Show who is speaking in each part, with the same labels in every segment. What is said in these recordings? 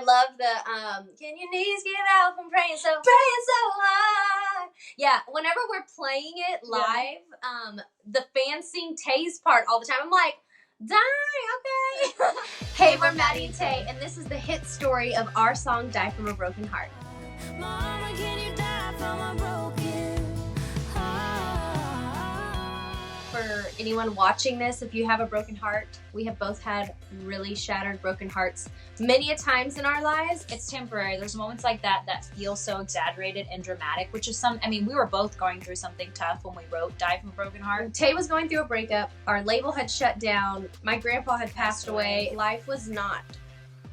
Speaker 1: love the can your knees give out from praying so hard? Yeah, whenever we're playing it live, the fans sing Tae's part all the time. I'm like, die, okay. Hey, we're Maddie and Tae, and this is the hit story of our song Die From a Broken Heart. Mama, can you die from a broken heart? For anyone watching this, if you have a broken heart, we have both had really shattered broken hearts many a times in our lives.
Speaker 2: It's temporary. There's moments like that that feel so exaggerated and dramatic, which is we were both going through something tough when we wrote Die From a Broken Heart.
Speaker 1: Tae was going through a breakup. Our label had shut down. My grandpa had passed away. Life was not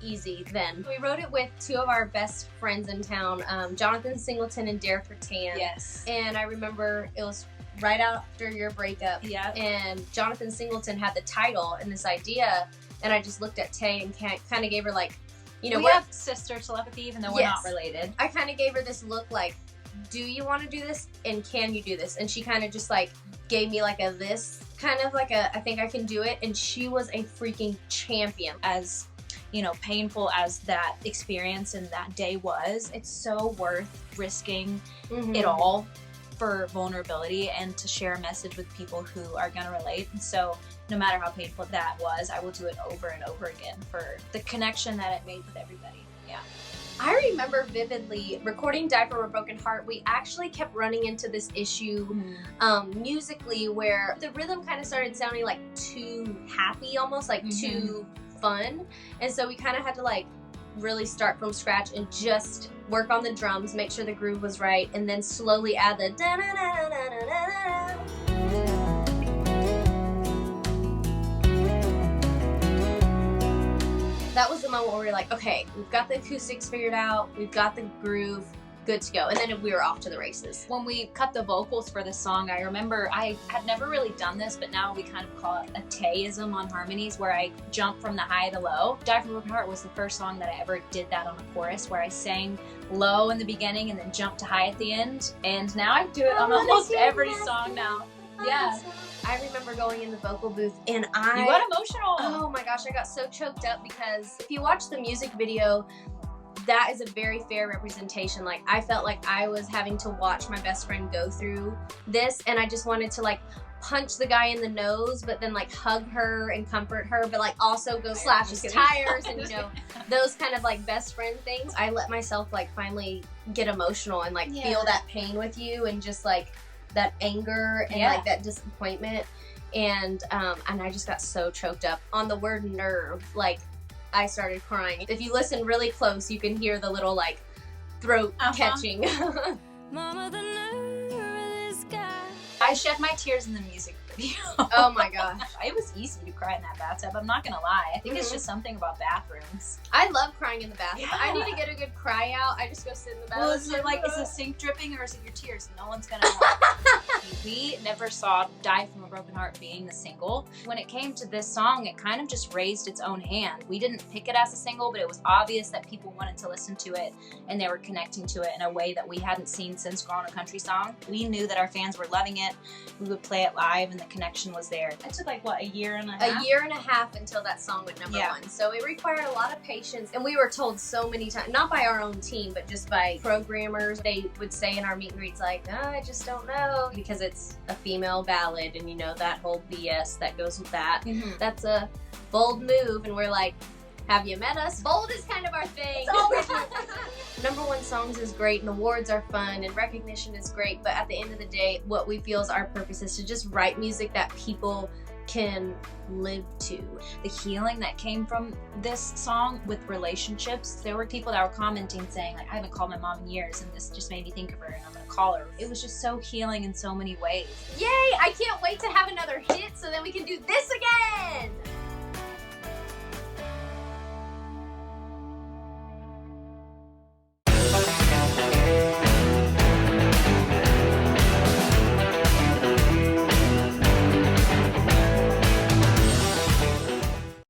Speaker 1: easy then. We wrote it with two of our best friends in town, Jonathan Singleton and Derek Rattan.
Speaker 2: Yes.
Speaker 1: And I remember it was right after your breakup.
Speaker 2: Yeah.
Speaker 1: And Jonathan Singleton had the title and this idea, and I just looked at Tae and kind of gave her like, you know,
Speaker 2: we have sister telepathy even though we're not related.
Speaker 1: I kind of gave her this look like, do you want to do this and can you do this? And she kind of just like gave me like this kind of like I think I can do it. And she was a freaking champion.
Speaker 2: As you know, painful as that experience and that day was, it's so worth risking it all for vulnerability and to share a message with people who are going to relate. And so no matter how painful that was, I will do it over and over again for the connection that it made with everybody. Yeah.
Speaker 1: I remember vividly recording Die From a Broken Heart. We actually kept running into this issue musically where the rhythm kind of started sounding like too happy, almost like too fun. And so we kind of had to like really start from scratch and just work on the drums, make sure the groove was right, and then slowly add the da da da da da da da. That was the moment where we were like, okay, we've got the acoustics figured out, we've got the groove, good to go. And then we were off to the races.
Speaker 2: When we cut the vocals for this song, I remember I had never really done this, but now we kind of call it a Taeism on harmonies, where I jump from the high to low. Die From a Broken Heart was the first song that I ever did that on a chorus, where I sang low in the beginning and then jumped to high at the end. And now I do it on almost every song now. Yeah.
Speaker 1: I remember going in the vocal booth and
Speaker 2: You got emotional.
Speaker 1: Oh my gosh, I got so choked up because if you watch the music video, that is a very fair representation. Like, I felt like I was having to watch my best friend go through this, and I just wanted to like punch the guy in the nose, but then like hug her and comfort her, but like also go slash his tires and, you know, those kind of like best friend things. I let myself like finally get emotional and like feel that pain with you and just like that anger and like that disappointment. And I just got so choked up on the word nerve. Like, I started crying. If you listen really close, you can hear the little like throat catching.
Speaker 2: Mama, the nerve of this guy. I shed my tears in the music video.
Speaker 1: Oh my gosh.
Speaker 2: It was easy to cry in that bathtub, I'm not gonna lie. I think it's just something about bathrooms.
Speaker 1: I love crying in the bathroom. If I need to get a good cry out, I just go sit in the bathroom.
Speaker 2: Well, is it like, is the sink dripping or is it your tears? No one's gonna know. We never saw Die From a Broken Heart being the single. When it came to this song, it kind of just raised its own hand. We didn't pick it as a single, but it was obvious that people wanted to listen to it and they were connecting to it in a way that we hadn't seen since Growing a Country Song. We knew that our fans were loving it. We would play it live and the connection was there. It took like, what, a year and a half?
Speaker 1: A year and a half until that song went number one. So it required a lot of patience. And we were told so many times, not by our own team, but just by programmers. They would say in our meet and greets like, oh, I just don't know, because it's a female ballad and you know that whole BS that goes with that. That's a bold move, and we're like, have you met us? Bold is kind of our thing. Number one songs is great and awards are fun and recognition is great, but at the end of the day, what we feel is our purpose is to just write music that people can live to.
Speaker 2: The healing that came from this song with relationships, there were people that were commenting saying like, I haven't called my mom in years and this just made me think of her and I'm gonna call her. It was just so healing in so many ways.
Speaker 1: Yay! I can't wait to have another hit so then we can do this again!